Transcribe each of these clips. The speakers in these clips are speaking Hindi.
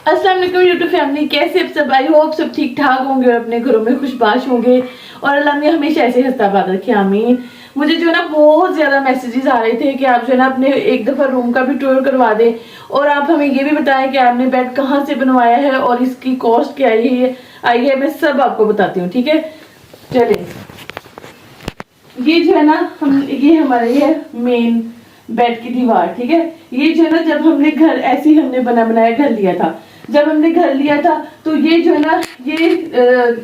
अस्सलाम वालेकुम यूट्यूब फैमिली, कैसे आप सब? आई होप सब ठीक ठाक होंगे और अपने घरों में खुशबाश होंगे और अल्लाह ने हमेशा ऐसे हंसता बात रखे, आमीन। मुझे जो है ना बहुत ज़्यादा मैसेजेस आ रहे थे कि आप जो है ना अपने एक दफ़ा रूम का भी टूर करवा दें और आप हमें ये भी बताएं कि आपने बेड कहाँ से बनवाया है और इसकी कॉस्ट क्या आई है मैं सब आपको बताती हूँ, ठीक है। चलिए, ये जो है ना ये हमारे ये मेन बेड की दीवार, ठीक है। ये जो है ना जब हमने घर ऐसे ही हमने बनाया घर लिया था, जब हमने घर लिया था तो ये जो है ना ये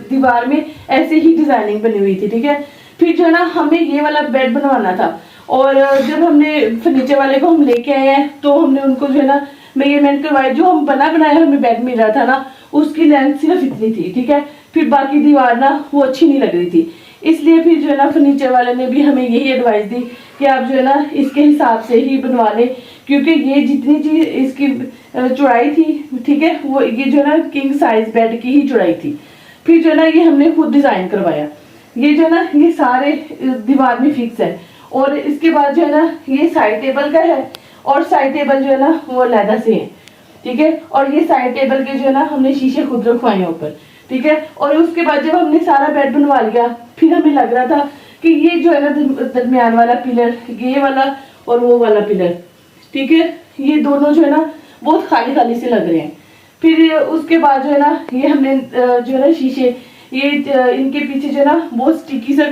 दीवार में ऐसे ही डिजाइनिंग बनी हुई थी, ठीक है। फिर जो है ना हमें ये वाला बेड बनवाना था और जब हमने फर्नीचर वाले को हम लेके आए हैं तो हमने उनको जो है ना मेजरमेंट करवाया, जो हम बनाया हमें बेड मिल रहा था ना उसकी लेंथ सिर्फ इतनी थी, ठीक है। फिर बाकी दीवार ना वो अच्छी नहीं लग रही थी, इसलिए फिर जो है ना फर्नीचर वाले ने भी हमें यही एडवाइस दी कि आप जो है ना इसके हिसाब से ही बनवा लें, क्योंकि ये जितनी चीज इसकी चौड़ाई थी, ठीक है, वो ये जो है ना किंग साइज बेड की ही चौड़ाई थी। फिर जो है ना ये हमने खुद डिजाइन करवाया, ये जो है ना ये सारे दीवार में फिक्स है और इसके बाद जो है ना ये साइड टेबल का है और साइड टेबल जो है ना वो लेदर से है, ठीक है। और ये साइड टेबल के जो है ना हमने शीशे खुद रखवाए हैं ऊपर, ठीक है। और उसके बाद जब हमने सारा बेड बनवा लिया फिर हमें लग रहा था कि ये जो है ना दरमियान वाला पिलर, ये वाला और वो वाला पिलर, ठीक है, ये दोनों जो है ना बहुत खाली खाली से लग रहे हैं। फिर उसके बाद जो है ना ये हमने जो है ना शीशे ये इनके पीछे जो है ना बहुत स्टिकी सा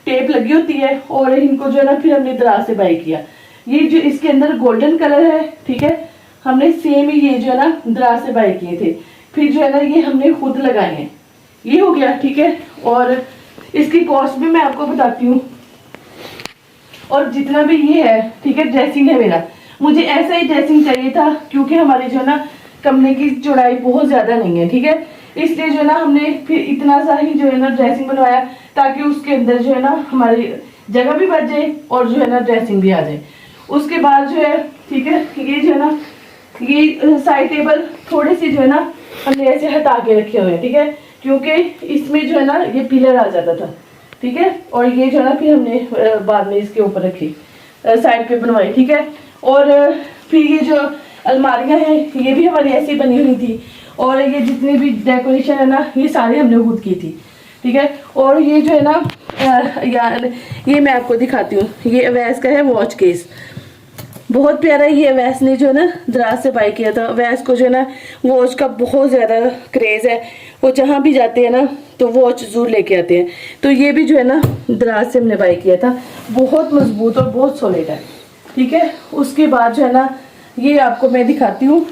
टेप लगी होती है और इनको जो है ना फिर हमने दराज से बाय किया। ये जो इसके अंदर गोल्डन कलर है, ठीक है, हमने सेम ही ये जो है ना दराज से बाय किए थे। फिर जो है ना ये हमने खुद लगाए हैं, ये हो गया, ठीक है। और इसकी कॉस्ट भी मैं आपको बताती हूँ और जितना भी ये है, ठीक है, ड्रेसिंग है मेरा, मुझे ऐसा ही ड्रेसिंग चाहिए था क्योंकि हमारे जो है ना कमरे की चौड़ाई बहुत ज्यादा नहीं है, ठीक है। इसलिए जो है ना हमने फिर इतना सा ही जो है ना ड्रेसिंग बनवाया ताकि उसके अंदर जो है ना हमारी जगह भी बच जाए और जो है ना ड्रेसिंग भी आ जाए। उसके बाद जो है, ठीक है, ये जो है ना ये साइड टेबल थोड़ी सी जो है ना हमने ऐसे हटा के रखे हुए हैं, ठीक है, क्योंकि इसमें जो है ना ये पिलर आ जाता था, ठीक है। और ये जो है ना फिर हमने बाद में इसके ऊपर रखी साइड पे बनवाई, ठीक है। और फिर ये जो अलमारियां हैं ये भी हमारी ऐसी बनी हुई थी और ये जितनी भी डेकोरेशन है ना ये सारी हमने खुद की थी, ठीक है। और ये जो है ना यार ये मैं आपको दिखाती हूँ, ये अवैस का है वॉच केस, बहुत प्यारा। ये अवैस ने जो है ना दराज से बाय किया था। अवैस को जो है ना वॉच का बहुत ज़्यादा क्रेज़ है, वो जहाँ भी जाते हैं ना तो वॉच जरूर लेके आते हैं। तो ये भी जो है ना दराज से हमने बाय किया था, बहुत मजबूत और बहुत सॉलिड है, ठीक है। उसके बाद जो है ना ये आपको मैं दिखाती हूँ,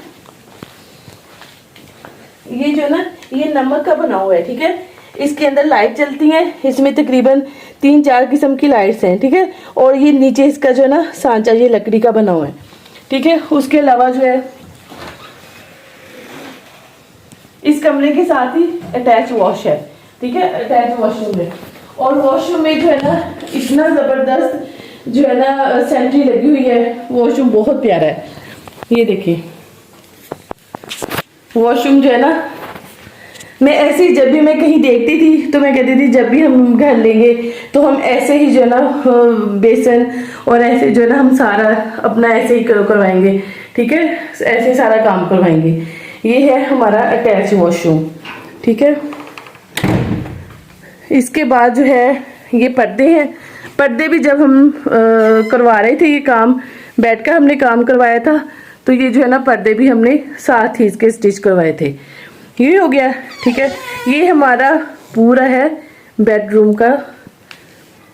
ये जो है ना ये नमक का बना हुआ है, ठीक है। इसके अंदर लाइट चलती है, इसमें तकरीबन 3-4 किस्म की लाइट्स हैं, ठीक है। और ये नीचे इसका जो है ना सांचा ये लकड़ी का बना हुआ है, ठीक है। उसके अलावा जो है इस कमरे के साथ ही अटैच वॉश है, ठीक है, अटैच वॉशरूम है। और वॉशरूम में जो है ना इतना जबरदस्त जो है ना सैनिटरी लगी हुई है, वॉशरूम बहुत प्यारा है। ये देखिए वॉशरूम जो है ना मैं ऐसे ही जब भी मैं कहीं देखती थी तो मैं कहती थी जब भी हम घर लेंगे तो हम ऐसे ही जो है ना बेसन और ऐसे जो है ना हम सारा अपना ऐसे ही करवाएंगे, ठीक है, ऐसे सारा काम करवाएंगे। ये है हमारा अटैच वॉशरूम, ठीक है। इसके बाद जो है ये पर्दे हैं, पर्दे भी जब हम करवा रहे थे ये काम बेड का हमने काम करवाया था तो ये जो है ना पर्दे भी हमने साथ ही इसके स्टिच करवाए थे। ये हो गया, ठीक है। ये हमारा पूरा है बेडरूम का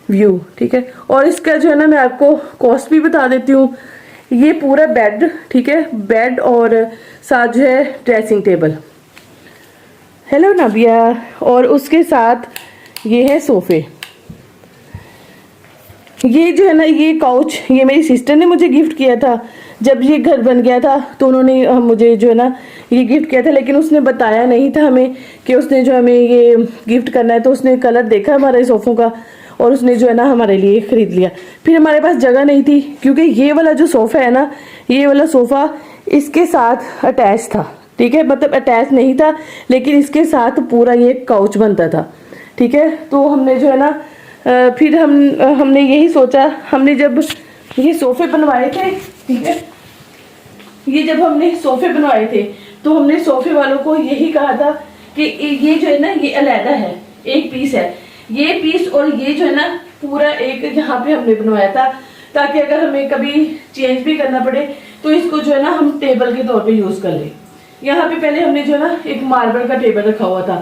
व्यू, ठीक है। और इसका जो है ना मैं आपको कॉस्ट भी बता देती हूँ। ये पूरा बेड, ठीक है, बेड और साथ जो है ड्रेसिंग टेबल, हेलो नबिया, और उसके साथ ये है सोफे। ये जो है ना ये काउच ये मेरी सिस्टर ने मुझे गिफ्ट किया था जब ये घर बन गया था, तो उन्होंने मुझे जो है ना ये गिफ्ट किया था, लेकिन उसने बताया नहीं था हमें कि उसने जो हमें ये गिफ्ट करना है। तो उसने कलर देखा हमारे सोफ़ों का और उसने जो है ना हमारे लिए ख़रीद लिया। फिर हमारे पास जगह नहीं थी क्योंकि ये वाला जो सोफ़ा है ना ये वाला सोफ़ा इसके साथ अटैच था, ठीक है, मतलब अटैच नहीं था लेकिन इसके साथ पूरा ये काउच बनता था, ठीक है। तो हमने जो है ना फिर हमने यही सोचा, हमने जब ये सोफ़े बनवाए थे, ठीक है, ये जब हमने सोफ़े बनवाए थे तो हमने सोफे वालों को यही कहा था कि ये जो है ना ये अलहदा है, एक पीस है, ये पीस और ये जो है ना पूरा एक यहाँ पे हमने बनवाया था, ताकि अगर हमें कभी चेंज भी करना पड़े तो इसको जो है ना हम टेबल के तौर पे यूज कर लें। यहाँ पे पहले हमने जो है ना एक मार्बल का टेबल रखा हुआ था,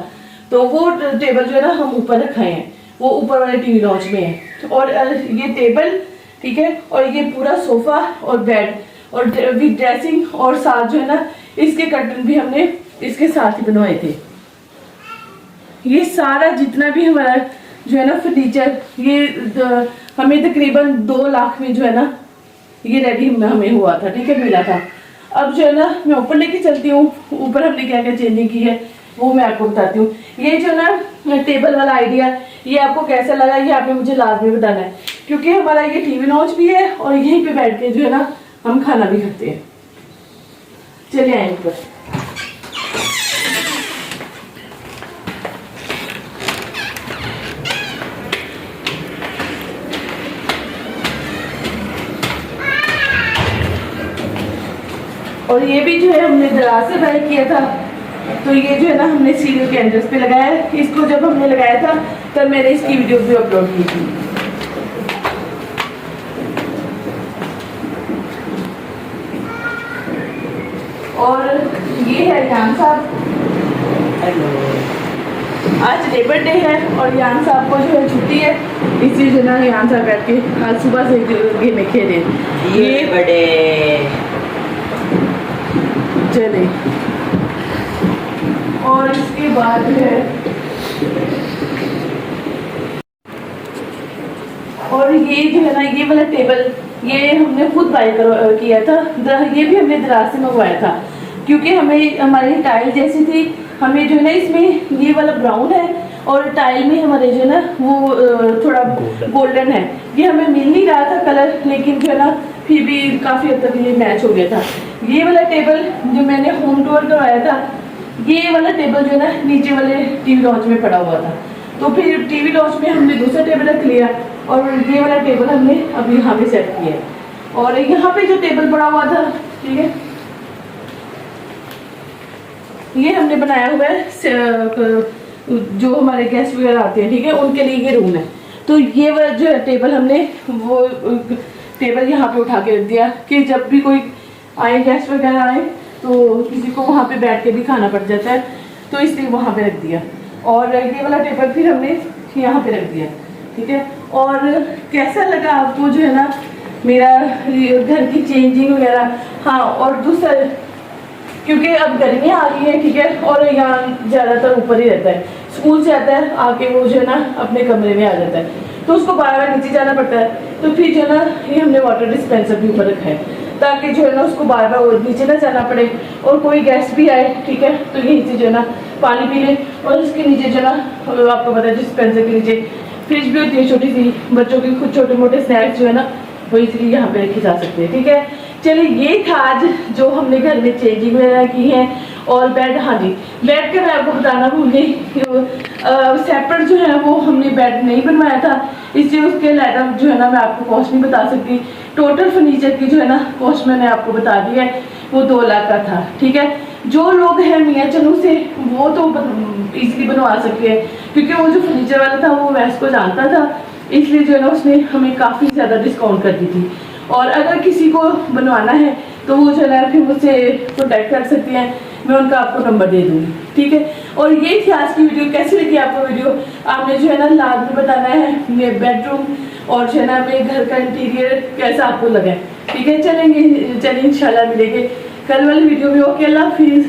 तो वो टेबल जो है ना हम ऊपर रखाए हैं, वो ऊपर वाले टीवी लॉन्च में है। और ये टेबल, ठीक है, और ये पूरा सोफा और बेड और विद ड्रेसिंग, और साथ जो है ना इसके कर्टन भी हमने इसके साथ ही बनवाए थे। ये सारा जितना भी हमारा जो है ना फर्नीचर, ये हमें तकरीबन 2 लाख में जो है ना ये रेडी हमें हुआ था, ठीक है, मिला था। अब जो है ना मैं ऊपर लेके चलती हूँ, ऊपर हमने क्या क्या चेंजिंग की है वो मैं आपको बताती हूँ। ये जो ना टेबल वाला आइडिया, ये आपको कैसा लगा ये आपने मुझे लाजमी बताना है, क्योंकि हमारा ये टीवी लॉन्च भी है और यहीं पे बैठ के जो है ना हम खाना भी खाते हैं। चलिए आए ऊपर। और ये भी जो है हमने दराज से बाय किया था, तो ये जो है ना हमने सीरियल के एंट्रेंस पे लगाया है। इसको जब हमने लगाया था तब मैंने इसकी वीडियो भी अपलोड की थी। और ये है यान साहब, आज लेबर डे है और यान साहब को जो है छुट्टी है, इसलिए जो ना यान साहब बैठ के आज सुबह से गेम खेले। ये बड़े चले। और इसके बाद है, और ये जो है ना ये वाला टेबल, ये हमने खुद बाय किया था, ये भी हमने दराज से मंगवाया था, क्योंकि हमें हमारी टाइल जैसी थी, हमें जो है ना इसमें ये वाला ब्राउन है और टाइल में हमारे जो है ना वो थोड़ा गोल्डन है, ये हमें मिल नहीं रहा था कलर, लेकिन जो है ना फिर भी काफ़ी हद तक ये मैच हो गया था। ये वाला टेबल जो मैंने होम टूर करवाया था, ये वाला टेबल जो है ना नीचे वाले टीवी लॉन्च में पड़ा हुआ था, तो फिर टीवी लॉन्च में हमने दूसरा टेबल रख लिया और ये वाला टेबल हमने अभी यहाँ पे सेट किया है। और यहाँ पे जो टेबल पड़ा हुआ था, ठीक है, ये हमने बनाया हुआ है जो हमारे गेस्ट वगैरह आते हैं, ठीक है, उनके लिए ये रूम है। तो ये वाला जो है टेबल हमने वो टेबल यहाँ पे उठा के रख दिया कि जब भी कोई आए, गेस्ट वगैरह आए, तो किसी को वहाँ पे बैठ के भी खाना पड़ जाता है, तो इसलिए वहाँ पे रख दिया। और ये वाला टेबल फिर हमने यहाँ पे रख दिया, ठीक है। और कैसा लगा आपको जो है ना मेरा घर की चेंजिंग वगैरह? हाँ, और दूसरा, क्योंकि अब गर्मियाँ आ गई हैं, ठीक है, और यहाँ ज़्यादातर ऊपर ही रहता है, स्कूल से आता है आके वो जो है ना अपने कमरे में आ जाता है, तो उसको बार बार नीचे जाना पड़ता है। तो फिर जो है ना ये हमने वाटर डिस्पेंसर भी ऊपर रखा है, ताकि जो है ना उसको बार बार नीचे ना जाना पड़े, और कोई गेस्ट भी आए, ठीक है, तो यहीं से जो है ना पानी पी ले। और इसके नीचे जो है ना आपको पता है डिस्पेंसर के नीचे फ्रिज भी होती है छोटी सी, बच्चों के कुछ छोटे मोटे स्नैक्स जो है ना वो इसलिए यहाँ पे रखे जा सकते हैं, ठीक है। चलिए, ये था आज जो हमने घर में चेंजिंग वगैरह की है। और बेड, हाँ जी, बेड का मैं आपको बताना भूल गई, सेपरेट जो है वो हमने बेड नहीं बनवाया था, इसलिए उसके अलग जो है ना मैं आपको कॉस्ट नहीं बता सकती। टोटल फर्नीचर की जो है ना कॉस्ट मैंने आपको बता दी है, वो 2 लाख का था, ठीक है। जो लोग हैं मियाँ चनू से वो तो इजीली बनवा सकते हैं, क्योंकि वो जो फर्नीचर वाला था वो वैसे को जानता था, इसलिए जो है ना उसने हमें काफ़ी ज़्यादा डिस्काउंट कर दी थी। और अगर किसी को बनवाना है तो वो जो है फिर मुझसे कॉन्टैक्ट कर सकती हैं, मैं उनका आपको नंबर दे दूँगी, ठीक है। और ये थी आज की वीडियो। कैसी लगी आपको वीडियो? आपने जो है ना लाजमी बताना है मेरे बेडरूम और जो है ना मेरे घर का इंटीरियर कैसा आपको लगा है, ठीक है। चलेंगे, चलिए इंशाल्लाह मिलेंगे कल वाली वीडियो में। ओके, अल्लाह हाफिज़।